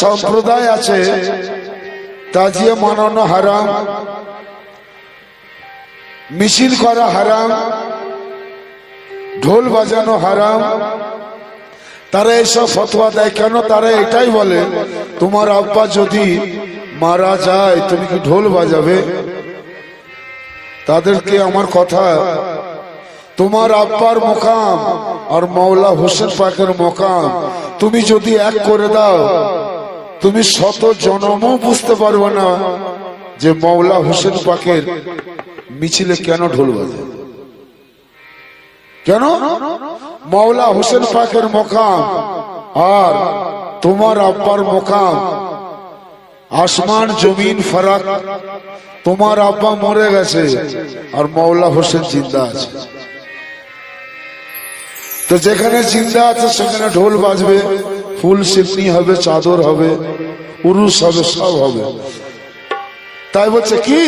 সম্প্রদায় আছে তাজিয়ে মানানো হারাম, মিছিল করা হারাম, ঢোল বাজানো হারাম। তারা এসব ফতোয়া দেয় কেন? তারা এটাই বলে তোমার আব্বা যদি মারা যায় তুমি কি ঢোল বাজাবে? তাদেরকে আমার কথা, তোমার আব্বার মোকাম আর মাওলা হোসেন পাকের মোকাম তুমি যদি এক করে দাও, তুমি শত জনমও বুঝতে পারবে না যে মাওলা হোসেন পাকের মিছিলে কেন ঢোল বাজে। কেন? মাওলা হোসেন পাকের মোকাম আর তোমার আব্বার মোকাম আসমান জমিন ফারাক। তোমার আব্বা মরে গেছে আর মাওলা হোসেন জিন্দা আছে। তো যেখানে জিন্দা আছে সেখানে ঢোল বাজবে, ফুল সিন্নি হবে, চাদর হবে, উরুস হবে, সব হবে। তাই বলছে কি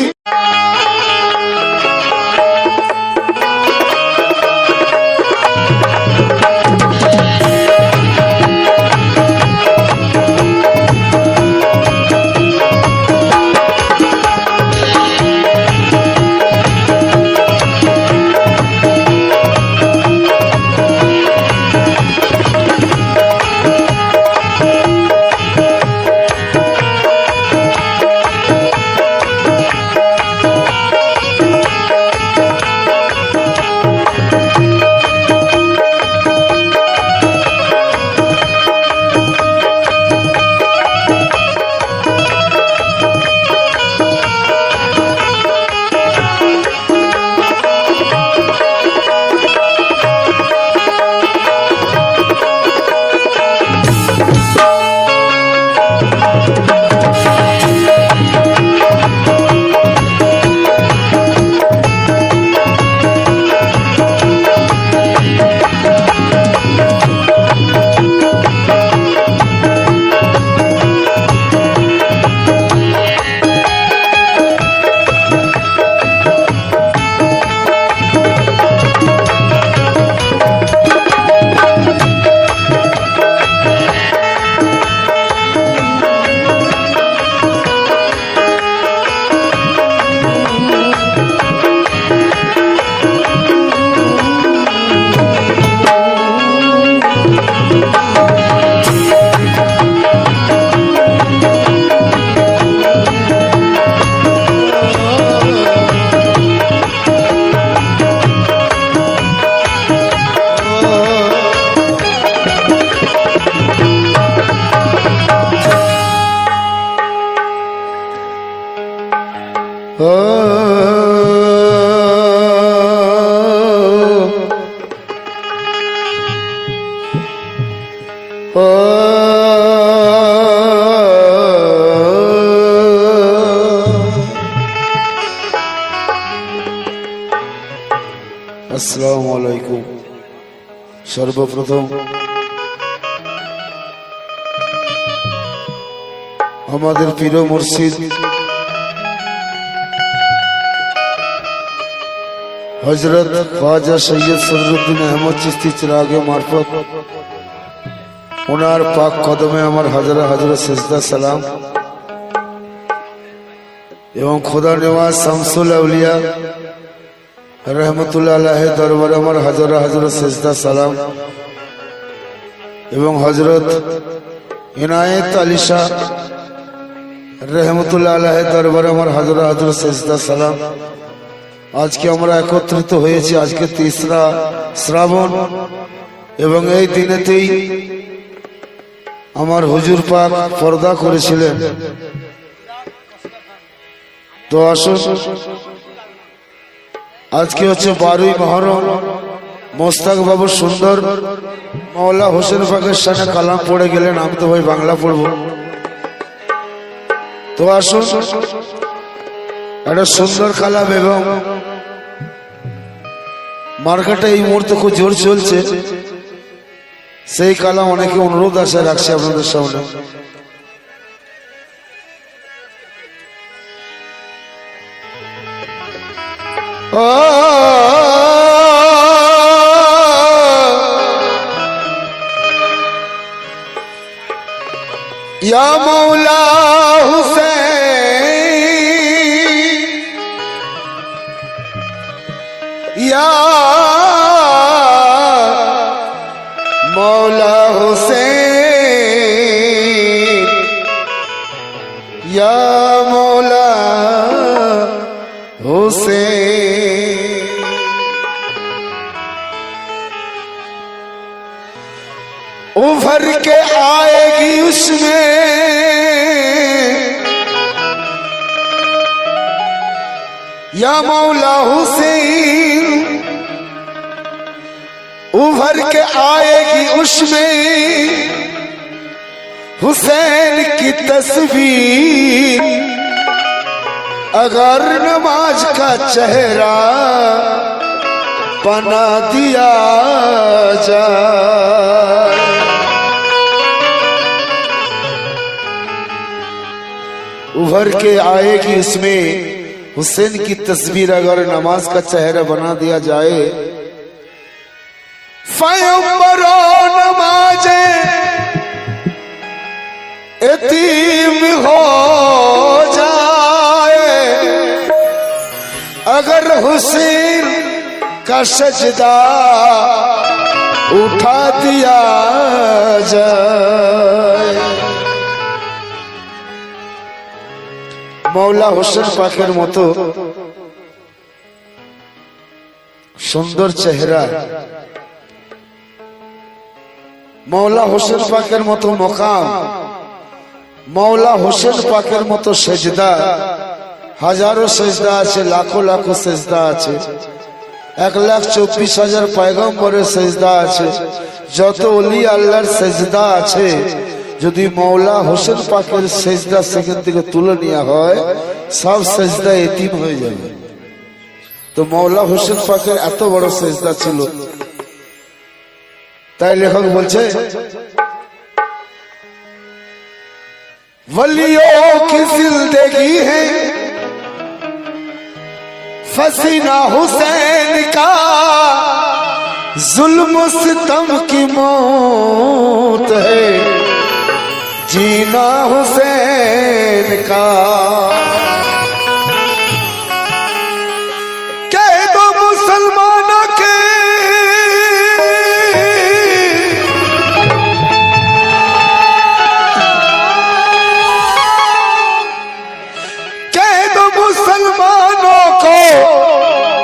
আসসালামু আলাইকুম। সর্বপ্রথম আমাদের পীর মুর্শিদ হযরত খ্বাজা সৈয়দ সদরুদ্দীন আহমদ চিশতি চিরাগে মারফত ওনার পাক কদমে আমার হাজার হাজার সিজদা সালাম এবং খোদা নেওয়াজ শামসুল আউলিয়া रहमतुल्लाह अलैहि दरबारे আমার হাজার হাজার সিজদা সালাম এবং হযরত ইনায়েত আলী শাহ रहमतुल्लाह अलैहि दरबाরে আমার হাজার হাজার সিজদা সালাম। আজকে আমরা একত্রিত হয়েছি, আজকে 3রা শ্রাবণ এবং এই দিনেতেই আমার হুজুর পাক পর্দা করেছিলেন। তো আসুন, আজকে হচ্ছে 12ই মুহররম। মোস্তাক বাবু সুন্দর মাওলা হোসেন পাকের শানে কালাম পড়ে গেলেন, আমি তো ভাই বাংলা পড়ব। তো আসুন, একটা সুন্দর কালাম এবং মার্কেটে এই মুহূর্তে খুব জোর চলছে, সেই কালাম অনেকে অনুরোধ আশা রাখছে আপনাদের সামনে। या मौला हुसैन, या मौला हुसैन, या मौला हुसैन। उभर के आएगी उसमें या मौला हुसैन, उभर के आएगी उसमें हुसैन की तस्वीर। अगर नमाज का चेहरा बना दिया जाए, उभर के आएगी इसमें हुसैन की तस्वीर। अगर नमाज का चेहरा बना दिया जाए, फ़यंबरो नमाज़े यतीम हो जाए। अगर हुसैन का सजदा उठा दिया जाए, मौला হোসেন পাকের মতো সুন্দর চেহারা, মৌলা হোসেন পাকের মতো মকাম, মৌলা হোসেন পাকের মতো সেজদা, হাজারো সেজদা আছে, লাখো লাখো সেজদা আছে, 1,24,000 পয়গম্বরের সেজদা আছে, যত ওলি আল্লাহর সেজদা আছে। যদি মৌলা হোসেন পাকের সেজদা সেখান থেকে তুলে নেওয়া হয়, সব সেজদা এতিম হয়ে যাবে। তো মৌলা হোসেন পাকের এত বড় সেজদা ছিল, তাই লেখক বলছে वलियों की जिंदगी है फसीना हुसैन का, जुल्म सितम की मौत है जीना हुसैन का। कह दो मुसलमानों के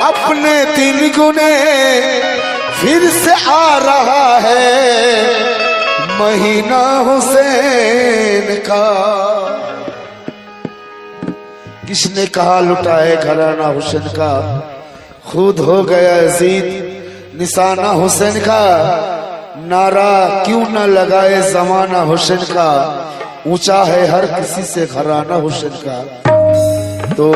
अपने दिन गुने फिर से आ रहा है महीना हुसैन का। किसने कहा लुटाए घराना हुसैन का, खुद हो गया अजीज निशाना हुसैन का। नारा क्यों न लगाए जमाना हुसैन का, ऊंचा है हर किसी से घराना हुसैन का। तो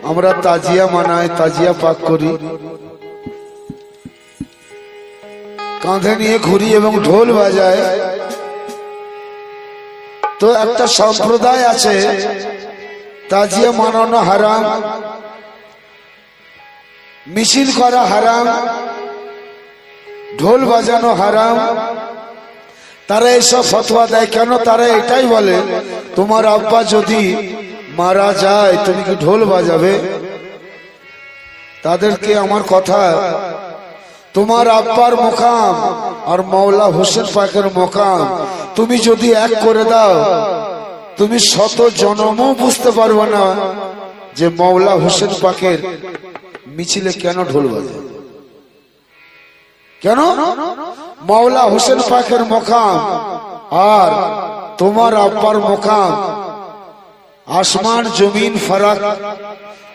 আমরা তাজিয়া মানাই, তাজিয়া পাক করি, কাঁধে নিয়ে ঘুরি এবং ঢোল বাজায়। তো একটা সম্প্রদায় আছে তাজিয়া মানানো হারাম, মিছিল করা হারাম, ঢোল বাজানো হারাম। তারা এসব ফতোয়া দেয় কেন? তারা এটাই বলে তোমার আব্বা যদি মারা যায় তুমি কি ঢোল বাজাবে? তাদেরকে আমার কথা, তোমার আব্বার মোকাম আর মৌলা হোসেন পাকের মোকাম তুমি যদি এক করে দাও, তুমি শত জন্মও বুঝতে পারবে না যে মৌলা হোসেন পাকের মিছিলে কেন ঢোল বাজে। কেন? মৌলা হোসেন পাকের মোকাম আর তোমার আব্বার মোকাম আসমান জমিন ফারাক।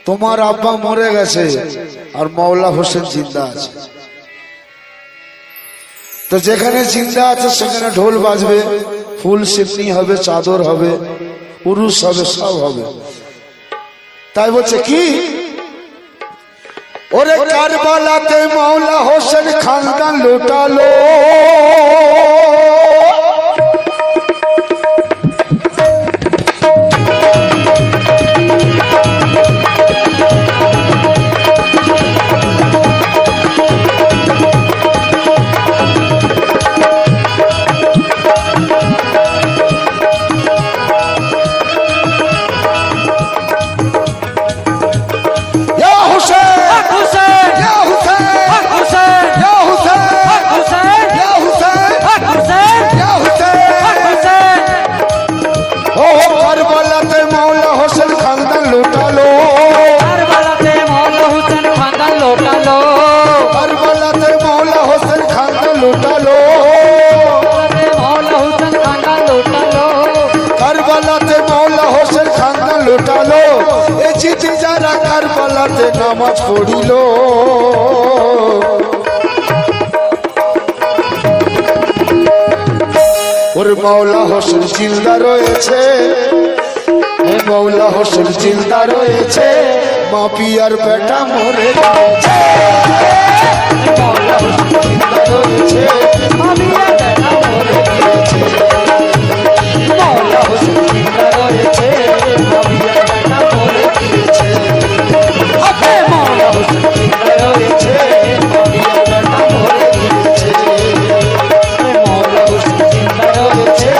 তোমার আব্বা মরে গেছে আর মৌলা হোসেন জিন্দা আছে। তো যেখানে জিন্দা আছে সেখানে ঢোল বাজবে, ফুল সিন্নি হবে, চাদর হবে, উরুস হবে, সব হবে। তাই বলছে কি, ওরে কারবালাতে মৌলা হোসেন খানদান লুটালো, লোটালো এ চিঠি যারা কারবালাতে নামাজ পড়িল ওর মৌলা হোসেন জিন্দা রয়েছে মৌলা হোসেন জিন্দা রয়েছে মা পিয়ার বেটা মরে গেছে মৌলা হোসেন জিন্দা রয়েছে মা পিয়ার বেটা মরে গেছে মৌলা হোসেন জিন্দা রয়েছে মা পিয়ার বেটা মরে গেছে মৌলা হোসেন জিন্দা রয়েছে মা পিয়ার বেটা মরে গেছে মৌলা হোসেন জিন্দা রয়েছে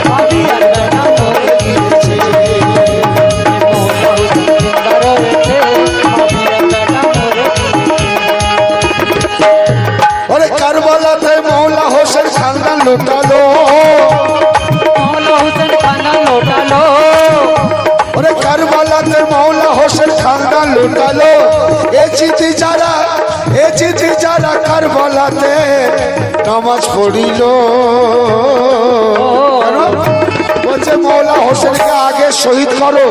মা পিয়ার বেটা মরে গেছে কারবালাতে মৌলা হোসেন খানদান লুটালো মৌলা হোসেন খানদান লুটালো ওরে কারবালাতে মৌলা হোসেন খানদান লুটালো এ চিঠি যারা কারবালাতে নামাজ পড়িল বলছে মৌলা হোসেনকে আগে শহীদ করো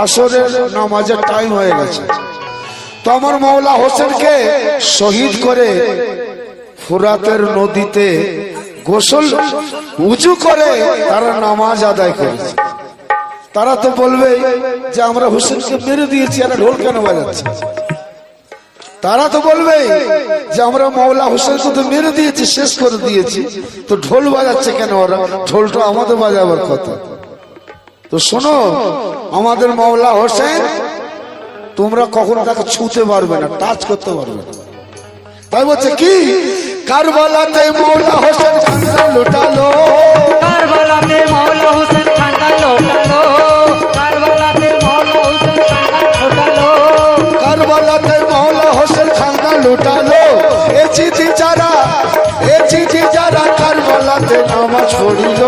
আসরের নামাজের টাইম হয়ে গেছে তো আমার মৌলা হোসেনকে শহীদ করে ফুরাতের নদীতে গোসল উজু করে তারা নামাজ আদায় করেছে তারা তো বলবে যে আমরা হোসেনকে মেরে দিয়েছি আর ঢোল কেন বাজাচ্ছে তারা তো বলবে যে আমরা মৌলা হোসেনকে তো মেরে দিয়েছি শেষ করে দিয়েছি তো ঢোল বাজাচ্ছে কেন ওরা ঢোলটা আমাদের বাজাবার কথা তো শোনো আমাদের মৌলা হোসেন তোমরা কখনো তাকে ছুঁতে পারবে না টাচ করতে পারবে না তাই বলছে কি কারবালাতে মৌলা হোসেন খানদান লুটালো কারবালাতে মৌলা হোসেন খানদান লুটালো কারবালাতে মৌলা হোসেন খানদান লুটালো কারবালাতে মৌলা হোসেন খানদান লুটালো এ চিঠি যারা কারবালাতে নামাজ পড়িল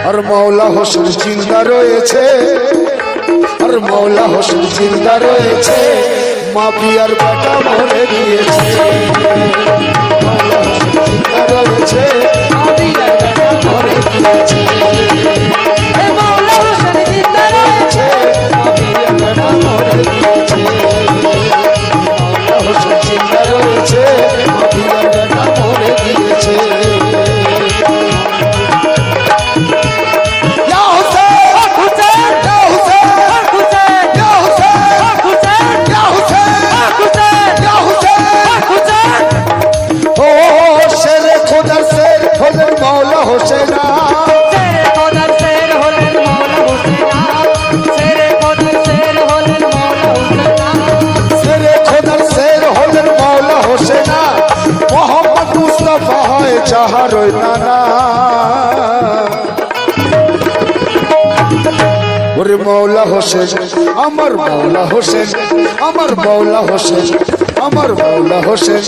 আর মৌলা হোসেন জিন্দা রয়েছে আর মৌলা হোসেন জিন্দা রয়েছে মা পিয়ার বেটা মরে গিয়েছে মৌলা হোসেন জিন্দা রয়েছে মা পিয়ার বেটা মরে গিয়েছে মৌলা হোসেন জিন্দা রয়েছে মা পিয়ার বেটা মরে গিয়েছে মৌলা হোসেন জিন্দা রয়েছে মা পিয়ার বেটা মরে গিয়েছে मौला हुसैना तेरे कोदर शेर होलन मौला हुसैना तेरे कोदर शेर होलन मौला हुसैना तेरे कोदर शेर होलन मौला हुसैना मोहम्मद मुस्तफा है चाहरो नाना ওরে মৌলা হোসেন আমার মৌলা হোসেন আমার মৌলা হোসেন আমার মৌলা হোসেন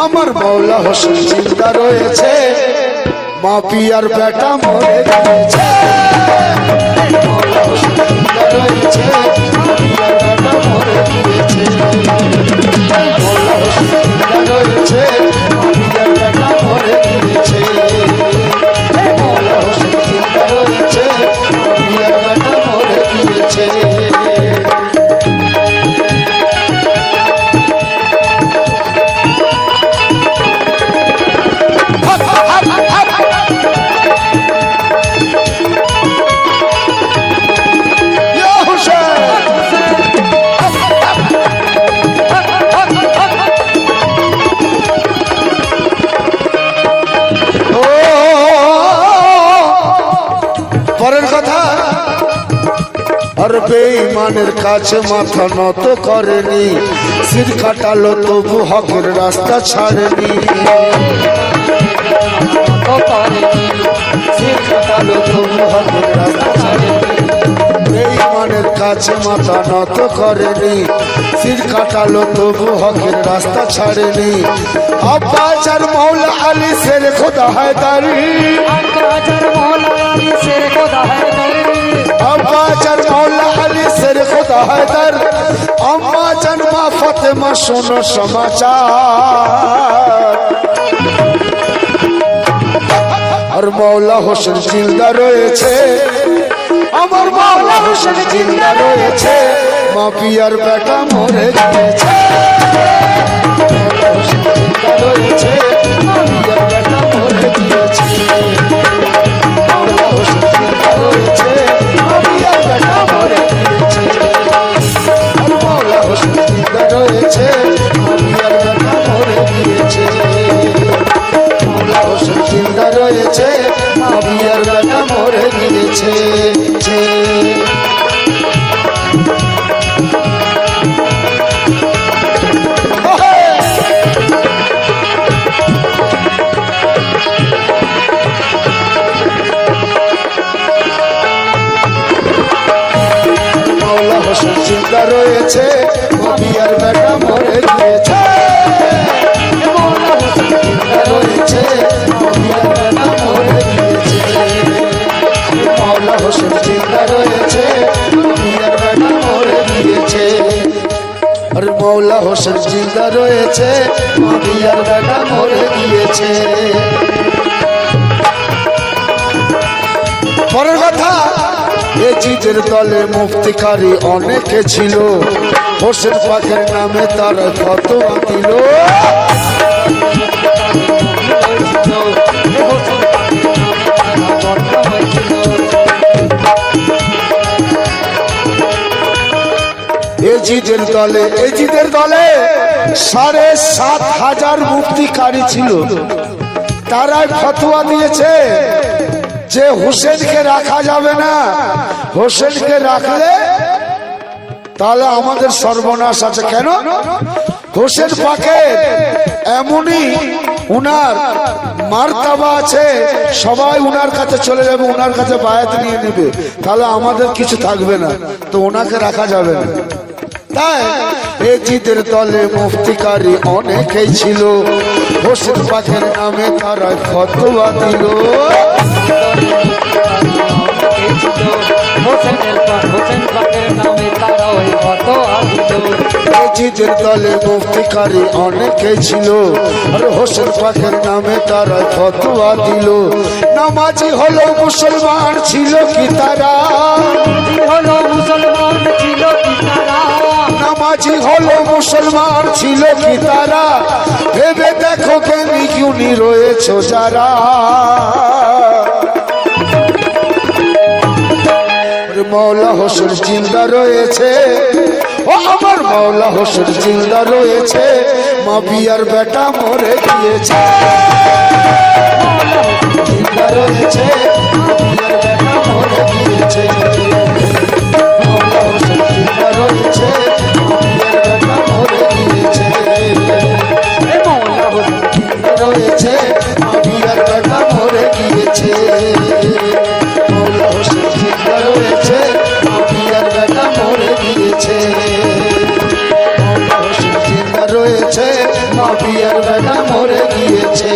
আমার মৌলা হোসেন জিন্দা রয়েছে মা পিয়ার বেটা মরে গেছে মৌলা হোসেন জিন্দা রয়েছে মা পিয়ার বেটা মরে গেছে মৌলা হোসেন জিন্দা রয়েছে মা পিয়ার বেটা মরে গেছে মৌলা হোসেন জিন্দা রয়েছে মা পিয়ার বেটা মরে গেছে আর বেঈমানের কাছে মাথা নত করেনি সির কাটালো তবু হকের রাস্তা ছাড়েনি সির কাটালো তবু হকের রাস্তা ছাড়েনি বেঈমানের কাছে মাথা নত করেনি সির কাটালো তবু হকের রাস্তা ছাড়েনি আব্বাস আর মৌলা আলী শের খোদা হায়দারি আব্বাস আর মৌলা আলী শের খোদা হায়দারি আব্বাস আর মৌলা আলী শের খোদা হায়দার আম্মা জান মা ফাতেমা শোনো সমাচার আর মৌলা হোসেন জিন্দা রয়েছে, আমার মৌলা হোসেন জিন্দা রয়েছে, মা পিয়ার বেটা মরে গিয়েছে। মৌলা হোসেন জিন্দা রয়েছে, মা পিয়ার বেটা মরে গিয়েছে। মৌলা হোসেন জিন্দা রয়েছে, মা পিয়ার বেটা মরে গিয়েছে। মৌলা হোসেন জিন্দা রয়েছে, মা পিয়ার বেটা মরে গিয়েছে। মৌলা হোসেন জিন্দা রয়েছে, মা পিয়ার বেটা মরে গিয়েছে। মৌলা হোসেন জিন্দা রয়েছে, মা পিয়ার বেটা মরে গিয়েছে। মৌলা হোসেন জিন্দা রয়েছে, মা পিয়ার বেটা মরে গিয়েছে। মৌলা হোসেন জিন্দা রয়েছে, মা পিয়ার বেটা মরে গিয়েছে। আর মৌলা হোসেন জিন্দা রয়েছে, মা পিয়ার বেটা মরে গিয়েছে। পরের কথা, এজিদের দলে মুফতিকারী অনেকে ছিল, হোসেন পাকের নামে তারা ফতোয়া দিল। এজিদের দলে ৭,৫০০ মুফতিকারী ছিল, তারাই ফতোয়া দিয়েছে যে হোসেনকে রাখা যাবে না, হোসেনকে রাখলে তাহলে আমাদের সর্বনাশ আছে। কেন? হোসেন পাকের এমনই উনার মার্তাবা আছে, সবাই উনার কাছে চলে যাবে, উনার কাছে বায়াত নিয়ে নেবে, তাহলে আমাদের কিছু থাকবে না, তো ওনাকে রাখা যাবে না। তাই এজিদের দলে মুফতিকারী অনেকেই ছিল, হোসেন পাকের নামে তারা ফতোয়া দিল। এজিদের দলে মুফতিকারী অনেকেই ছিল, আর হোসেন পাকের নামে তারা ফতোয়া দিল। নামাজি হলো মুসলমান ছিল কি তারা? নামাজি হলো মুসলমান ছিল কি তারা? ভেবে দেখো জ্ঞানী গুণী রয়েছে যারা। মৌলা হোসেন জিন্দা রয়েছে, ও আমার মৌলা হোসেন জিন্দা রয়েছে, মা পিয়ার বেটা মরে গিয়েছে। জিন্দা রয়েছে, মা পিয়ার বেটা মরে গিয়েছে। মৌলা হোসেন জিন্দা রয়েছে, মা পিয়ার বেটা মরে গিয়েছে। মৌলা হোসেন জিন্দা রয়েছে, মা পিয়ার বেটা মরে গিয়েছে। মৌলা হোসেন জিন্দা রয়েছে, মা পিয়ার বেটা মরে গিয়েছে। মৌলা হোসেন জিন্দা রয়েছে, মা পিয়ার বেটা মরে গিয়েছে।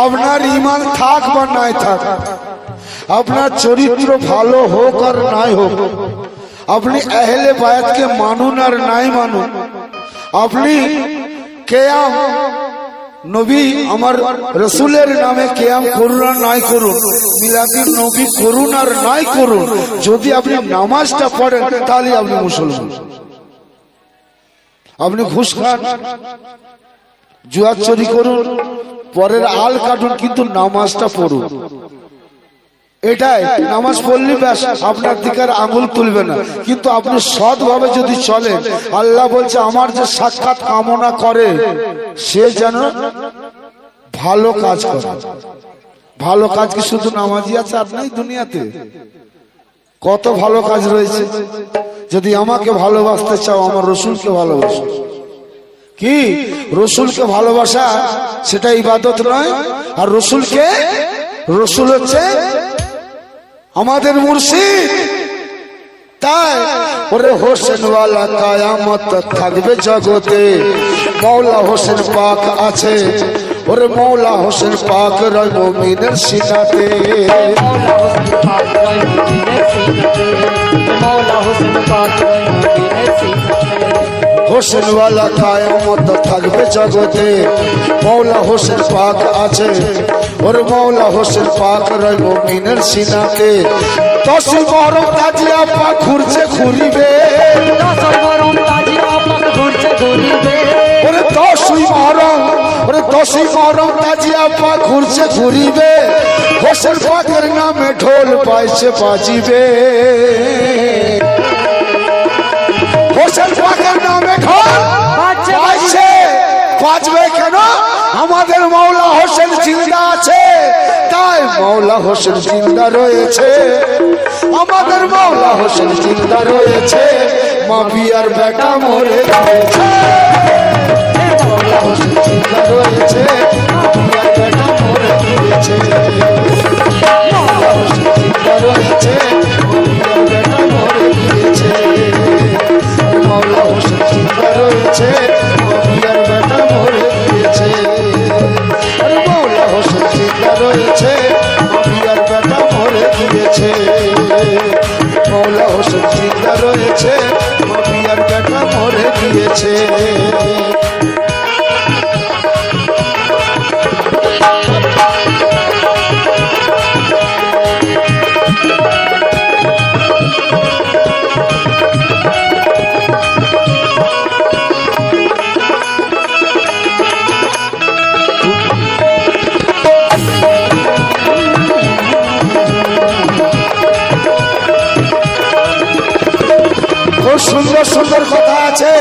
আপনার ইমান থাক বা নাই থাক, আপনার চরিত্র ভালো হোক আর নাই হোক, আপনি আহলে বায়াতকে মানুন আর নাই মানুন, আপনি কেয়াম নবী আমার রসুলের নামে কেয়াম করুন আর নাই করুন, মিলাদুন নবী করুন আর নাই করুন, যদি আপনি নামাজটা পড়েন তাহলে আপনি মুসলমান। আপনি ঘুষ খান, জুয়া চুরি করুন, পরের আল কাটুন, কিন্তু নামাজটা পড়ুন। এটাই নামাজ পড়লে ব্যাস আপনার দিকে আঙুল তুলবে না, কিন্তু আপনি সৎ ভাবে যদি চলেন, আল্লাহ বলছে আমার যে সাক্ষাৎ কামনা করে সে যেন ভালো কাজ করে। ভালো কাজ কি শুধু নামাজি আছে আর নাই দুনিয়াতে? কত ভালো কাজ রয়েছে। যদি আমাকে ভালোবাসতে চাও, আমার রসুলকে ভালোবাসো। কি রসুলকে ভালোবাসা সেটা ইবাদত নয়? আর রসুল হচ্ছে আমাদের মুর্শিদ। তাই ওরে হোসেনওয়ালা কায়ামত থাকবে জগতে, মৌলা হোসেন পাক আছে, ওরে মৌলা হোসেন পাক রয় মুমিনের সিনাতে। হোসেনওয়ালা কায়ামত থাকবে জগতে, মৌলা হোসেন পাক আছে, ওরে মৌলা হোসেন পাক রয় মুমিনের সিনাতে। দশই মহরম তাজিয়া পাক ঘুরছে ঘুরিবে, ওরে দশই মহরম, ওরে দশই মহরম তাজিয়া পাক ঘুরছে ঘুরিবে, হোসেন পাকের নামে ঢোল পাইছে বাজিবে। হোসেন পাকের নামে ঢোল পাইছে বাজবে কেন? আমাদের মৌলা হোসেন জিন্দা আছে, তাই মৌলা হোসেন জিন্দা রয়েছে, আমাদের মৌলা হোসেন জিন্দা রয়েছে, মা বিয়ার বেটা মরে গেছে। মৌলা হোসেন জিন্দা রয়েছে, মা বিয়ার বেটা মরে গেছে। মৌলা হোসেন জিন্দা রয়েছে, মা বিয়ার বেটা মরে গেছে। মৌলা হোসেন জিন্দা রয়েছে, মা বিয়ার বেটা মরে গেছে। মৌলা হোসেন জিন্দা রয়েছে, মা বিয়ার বেটা মরে গিয়েছে। মৌলা হোসেন জিন্দা রয়েছে, মা বিয়ার বেটা মরে গিয়েছে। সুন্দর সুন্দর কথা আছে।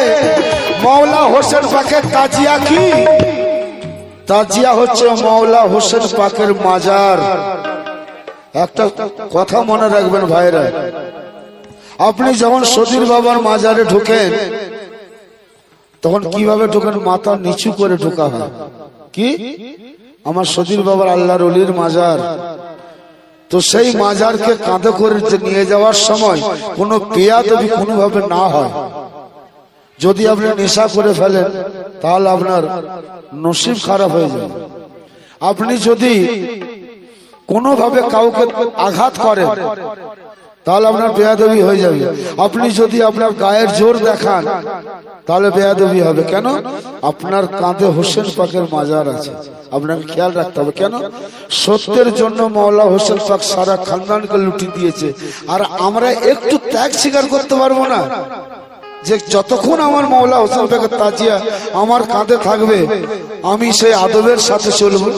মৌলা হোসেন পাকের তাজিয়া কি? তাজিয়া হচ্ছে মৌলা হোসেন পাকের মাজার। একটা কথা মনে রাখবেন ভাইরা, আপনি যখন সদীর বাবার মাজারে ঢোকেন তখন কিভাবে ঢোকেন? মাথা নিচু করে ঢোকা হয়। কি? আমার সদীর বাবার আল্লাহর ওলির মাজার, তো সেই মাজারকে কাঁধে করে নিয়ে যাওয়ার সময় কোনো বেয়াদবি কোনোভাবে না হয়। যদি আপনি নেশা করে ফেলেন তাহলে আপনার নসিব খারাপ হয়ে যাবে। আপনি যদি কোনোভাবে কাউকে আঘাত করেন তাহলে আপনার বেয়াদবি হয়ে যাবে। আপনি যদি আপনার গায়ের জোর দেখান তাহলে বেয়াদবি হবে। কেন? আপনার কাঁধে হোসেন পাকের মাজার আছে, আপনাকে খেয়াল রাখতে হবে। কেন? সত্যের জন্য মৌলা হোসেন পাক সারা খানদানকে লুটি দিয়েছে। আর আমরা একটু ত্যাগ স্বীকার করতে পারবো না যে যতক্ষণ আমার মৌলা হোসেন পাকের তাজিয়া আমার কাঁধে থাকবে আমি সেই আদবের সাথে চলবো।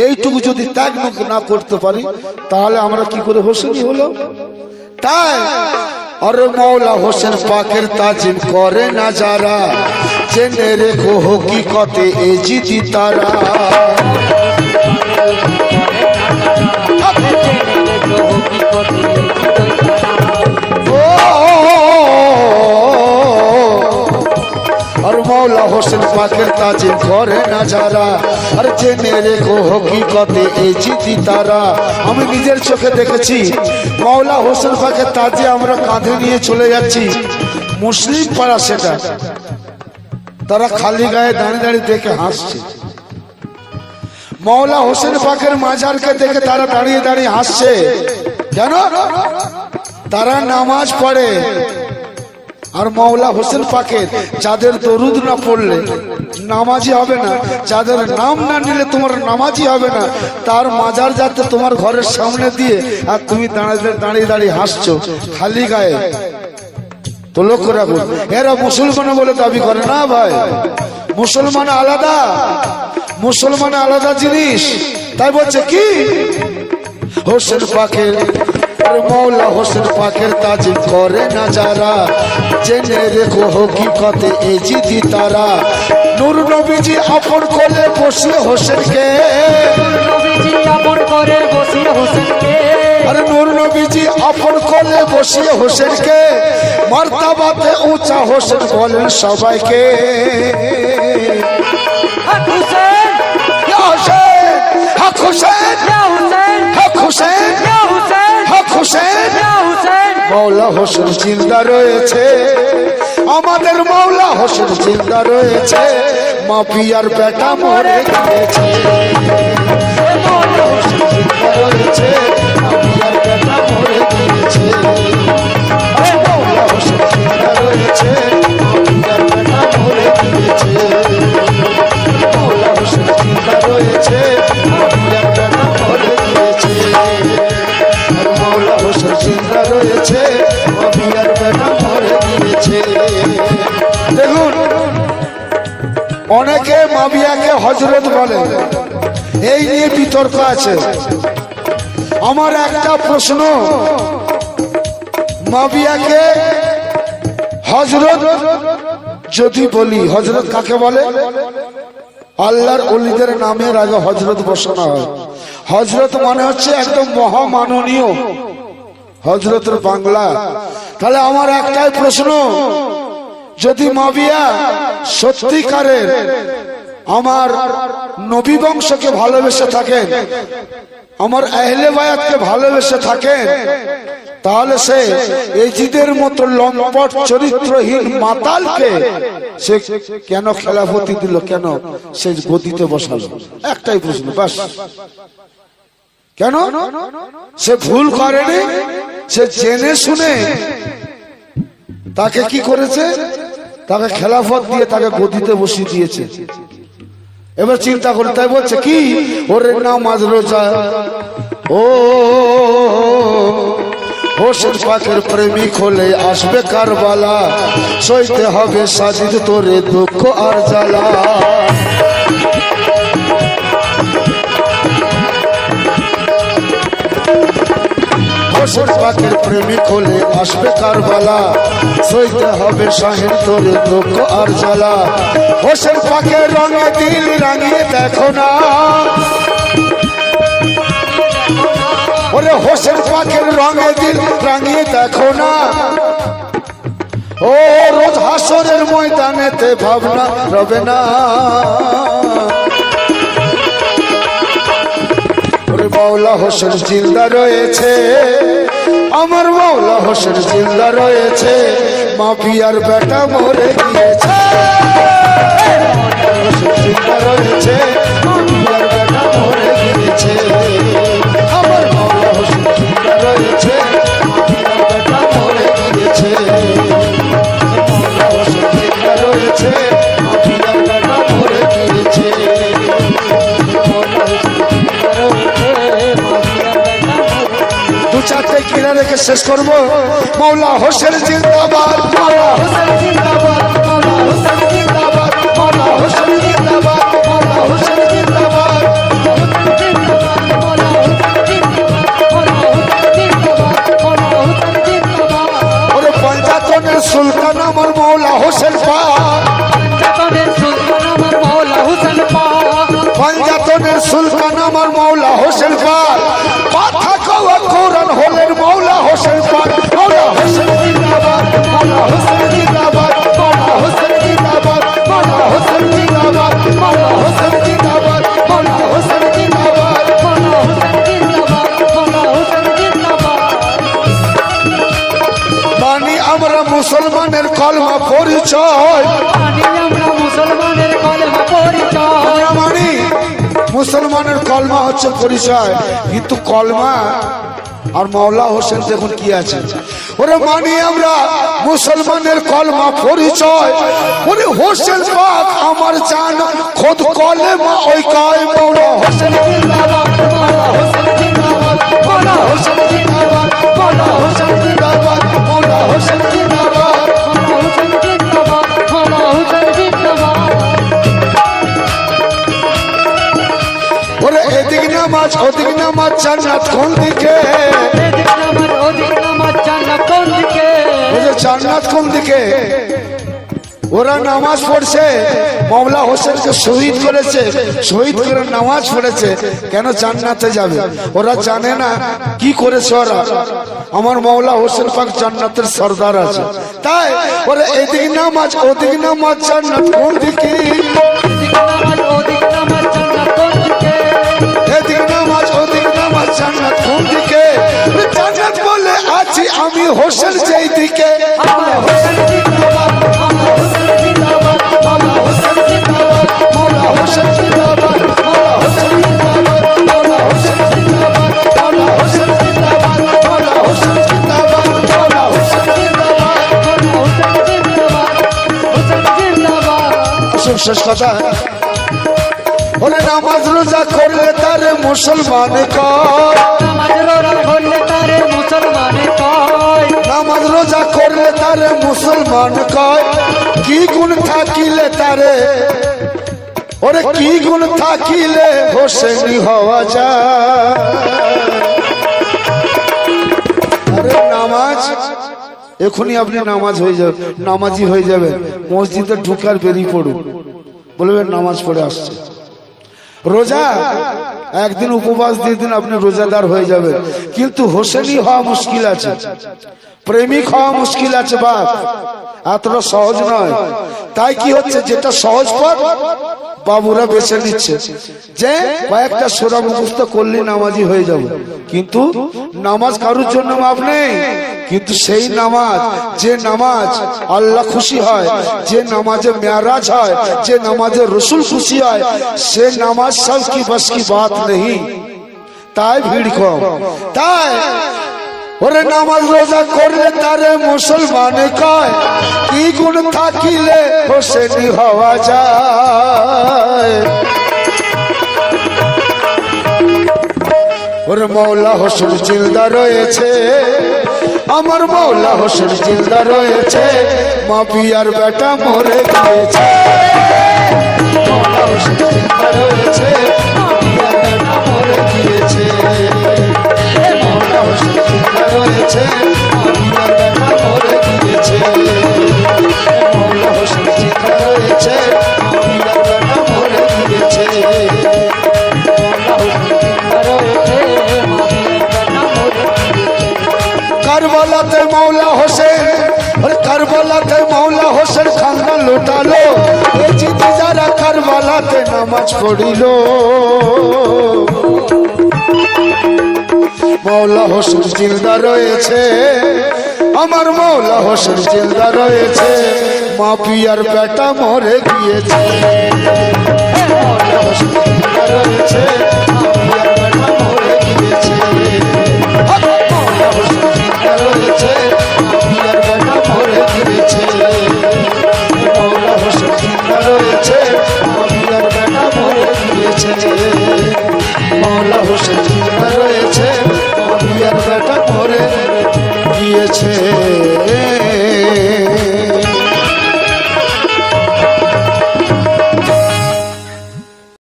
এইটুকু যদি ত্যাগ না করতে পারি তাহলে আমরা কি করে হোসেনই হলো? তাই আর মৌলা হোসেন পাকের তাজিম করে না যারা, জেনে রেখো হকিকতে এ জিতি তারা। আর মৌলা হোসেন পাকের তাজিম করে না যারা, আর জেনে রেখো হকিকতে এ জিতি তারা। আমি নিজের চোখে দেখেছি মৌলা হোসেন পাকের তাজি আমরা কাঁধে নিয়ে চলে যাচ্ছি মুসলিম পাড়া, সেটা তারা খালি গায়ে দাঁড়িয়ে দাঁড়িয়ে দেখে হাসছে। মৌলা হোসেন পাকের মাজারকে দেখে তারা দাঁড়িয়ে দাঁড়িয়ে হাসছে। কেন? তারা নামাজ পড়ে। আর মৌলা হোসেন পাকের যাদের দরুদ না পড়লে নামাজি হবে না, যাদের নাম না নিলে তোমার নামাজি হবে না, তার মাজার যাতে তোমার ঘরের সামনে দিয়ে আর তুমি দাঁড়িয়ে দাঁড়িয়ে হাসছো খালি গায়ে, তো লক্ষ্য রাখো। এরা মুসলমান বলে দাবি করে না ভাই, মুসলমান আলাদা, মুসলমান আলাদা জিনিস। তাই বলছে কি হোসেন পাকের মৌলা হোসেন পাকের তাজিম করে না যারা, জেনে রেখো হকিকতে এ জিতি তারা। নূর নবীজি আপন করে বসিয়ে হোসেনকে, আরে নূর নবীজি আপন করে বসিয়ে হোসেনকে, মারতাবাতে উঁচা হোসেন বলেন সবাইকে। হক হোসেন, হক হোসেন, হক হোসেন, হক হোসেন, হক হোসেন মৌলা হোসেন জিন্দা রয়েছে, আমাদের মৌলা হোসেন জিন্দা রয়েছে, মাফিয়ার বেটা মরে গিয়েছে। মৌলা হোসেন জিন্দা রয়েছে, মাফিয়ার বেটা মরে গিয়েছে। মৌলা হোসেন জিন্দা রয়েছে, মাফিয়ার বেটা মরে গিয়েছে। মৌলা হোসেন জিন্দা রয়েছে, মাফিয়ার বেটা মরে গিয়েছে। মৌলা হোসেন জিন্দা রয়েছে, মাফিয়ার বেটা মরে গিয়েছে। দেখুন, অনেকে মাবিয়াকে হযরত বলে, এই নিয়ে বিতর্ক আছে। আমার একটা প্রশ্ন, মাবিয়াকে হযরত যদি বলি, হযরত কাকে বলে? আল্লাহর ওলিদের নামের আগে হযরত বসানো হয়। হযরত মানে হচ্ছে একদম মহামাননীয়, হযরতের বাংলা। তাহলে আমার একটাই প্রশ্ন, যদি মাবিয়া সত্যিকারের আমার নবী বংশকে ভালোবেসে থাকেন, আমার আহলে বায়াতকে ভালোবেসে থাকেন, তাহলে সে এজিদের মতো লম্পট চরিত্রহীন মাতালকে সে কেন খেলাফতি দিল, কেন সে গদিতে বসালো? একটাই প্রশ্ন, বাস। কেন? সে ভুল করেনি, সে জেনে শুনে তাকে কি করেছে? তাকে খেলাফত দিয়ে তাকে গদিতে বসিয়ে দিয়েছে। এবার চিন্তা করে, তাই বলছে কি, ওর নামাজ রোজা, ও হোসেন পাকের প্রেমিক হলে আসবে কারবালা, সইতে হবে সাজিদ তোরে দুঃখ আর জ্বালা। হোসেন পাকের প্রেমিক হলে আসবে কারবালা, সইতে হবে শাহিন তোরে দুঃখ আর জ্বালা। হোসেন পাকের রঙে দিল রাঙিয়ে দেখো না, ওরে হোসেন পাকের রঙে দিল রাঙিয়ে দেখো না। ও রোজ হাসরের ময়দানেতে ভাবনা রবে না। ওরে মৌলা হোসেন জিন্দা রয়েছে, আমার মৌলা হোসেন জিন্দা রয়েছে, মাফিয়ার বেটা মরে গিয়েছে। হোসেন জিন্দা রয়েছে, মাফিয়ার বেটা মরে গিয়েছে। আমার মৌলা হোসেন জিন্দা রয়েছে, মাফিয়ার বেটা মরে গিয়েছে। মৌলা হোসেন জিন্দা রয়েছে, মাফিয়ার বেটা মরে গিয়েছে। দু চারটে কিনা রেখে শেষ করবো। মৌলা হোসেন জিন্দাবাদ, মৌলা হোসেন জিন্দাবাদ, মৌলা হোসেন জিন্দাবাদ, মৌলা হোসেন জিন্দাবাদ, মৌলা হোসেন জিন্দাবাদ। ওরে পঞ্চাতনের সুলতান আমার মৌলা হোসেন পাক, পঞ্চাতনের সুলতান আমার মৌলা হোসেন পাক, পঞ্চাতনের সুলতান আমার মৌলা হোসেন পাক। কথা কওয়া কোরআন হলেন মৌলা হোসেন পাক। মৌলা হোসেন জিন্দাবাদ, মৌলা হোসেন জিন্দাবাদ, মৌলা হোসেন জিন্দাবাদ, মৌলা হোসেন জিন্দাবাদ, মৌলা হোসেন জিন্দাবাদ, মৌলা হোসেন জিন্দাবাদ, মৌলা হোসেন জিন্দাবাদ, মৌলা হোসেন জিন্দাবাদ। মানি আমরা মুসলমানের কলমা পরিচয়, মানি আমরা মুসলমানের কলমা পরিচয়, আমরা মানি মুসলমানের কলমা হচ্ছে পরিচয়। কিন্তু কলমা আর মৌলা হোসেন দেখুন কি আছে। ওরে মানি আমরা মুসলমানের কলমা পরিচয়, ওরে হোসেন পাক আমার জান খোদ কলমা ওই কয়। মৌলা হোসেন জিন্দাবাদ, মৌলা হোসেন জিন্দাবাদ, মৌলা হোসেন জিন্দাবাদ, মৌলা হোসেন জিন্দাবাদ, মৌলা হোসেন জিন্দাবাদ, মৌলা হোসেন জিন্দাবাদ, মৌলা হোসেন জিন্দাবাদ। ওরে এদিক নামাজ ওদিক নামাজ জান্নাত কোন দিকে, এদিক নামাজ ওদিক নামাজ জান্নাত কোন দিকে, ওরে জান্নাত কোন দিকে? ওরা নামাজ পড়ছে, মৌলা হোসেনকে শহীদ করেছে, শহীদ করে নামাজ পড়েছে, কেন জান্নাতে যাবে? ওরা জানে না কি করেছে ওরা। আমার মৌলা হোসেন পাক জান্নাতের সর্দার আছে, তাই ওরা এদিক নামাজ ওদিক নামাজ জান্নাত কোন দিকে, এদিক নামাজ ওদিক নামাজ জান্নাত কোন দিকে, এদিক নামাজ ওদিক নামাজ জান্নাত কোন দিকে? জান্নাত আমি হোসেন যেই দিকে শেষ কথা বলে নামাজ রোজা করলে তারে মুসলমান কয়, নামাজ রোজা করলে তারে মুসলমান কয়। কি গুণ থাকিলে তারে, ওরে কি গুণ থাকিলে হোসেনি হওয়া যায়। আরে নামাজ এখনই আপনি নামাজ হয়ে যাবে, নামাজি হয়ে যাবেন। মসজিদে ঢুকার বেরিয়ে পড়ুন, বলবেন নামাজ পড়ে আসছে। রোজা একদিন উপবাস দিয়ে দিন আপনি রোজাদার হয়ে যাবেন, কিন্তু হোসেনি হওয়া মুশকিল আছে, প্রেমিক হওয়া মুশকিল আছে। বাপ এতটা সহজ নয়। তাই কি হচ্ছে, যেটা সহজ পথ বাবুরা বেছে নিচ্ছে, যে কয়েকটা সূরা মুখস্থ করলে নামাজি হয়ে যাবে। কিন্তু নামাজ কারোর জন্য মাপ নেই। কিন্তু সেই নামাজ, যে নামাজ আল্লাহ খুশি হয়, যে নামাজে মেরাজ হয়, যে নামাজে রসুল খুশি হয়, সে নামাজ সব কি বস কি বাত নেই। তাই ভিড় কম। তাই ওরে নামাজ রোজা করলে তারে মুসলমান কয়। কি গুণ থাকিলে হোসেনি হওয়া যায়। ওরে মৌলা হোসেন জিন্দা রয়েছে, আমার মৌলা হোসেন জিন্দা রয়েছে, মা পিয়ার বেটা মরে গিয়েছে। মৌলা হোসেন জিন্দা রয়েছে, মা পিয়ার বেটা মরে গিয়েছে। মৌলা হোসেন জিন্দা রয়েছে, মা পিয়ার বেটা মরে গিয়েছে। মৌলা হোসেন জিন্দা রয়েছে, মা পিয়ার বেটা মরে গিয়েছে। কারবালাতে মৌলা হোসেন, কারবালাতে মৌলা হোসেন খান্না লুটালো। এই জিতে যারা কারবালাতে নামাজ পড়িল। মৌলা হোসেন জিন্দা রয়েছে, আমার মৌলা হোসেন জিন্দা রয়েছে, মা পিয়ার বেটা মরে গিয়েছে। মৌলা হোসেন জিন্দা রয়েছে, মা পিয়ার বেটা মরে গিয়েছে। মৌলা হোসেন জিন্দা রয়েছে, মা পিয়ার বেটা মরে গিয়েছে। মৌলা হোসেন জিন্দা রয়েছে, মা পিয়ার বেটা মরে গিয়েছে। মৌলা হোসেন জিন্দা রয়েছে, মা পিয়ার বেটা মরে গিয়েছে।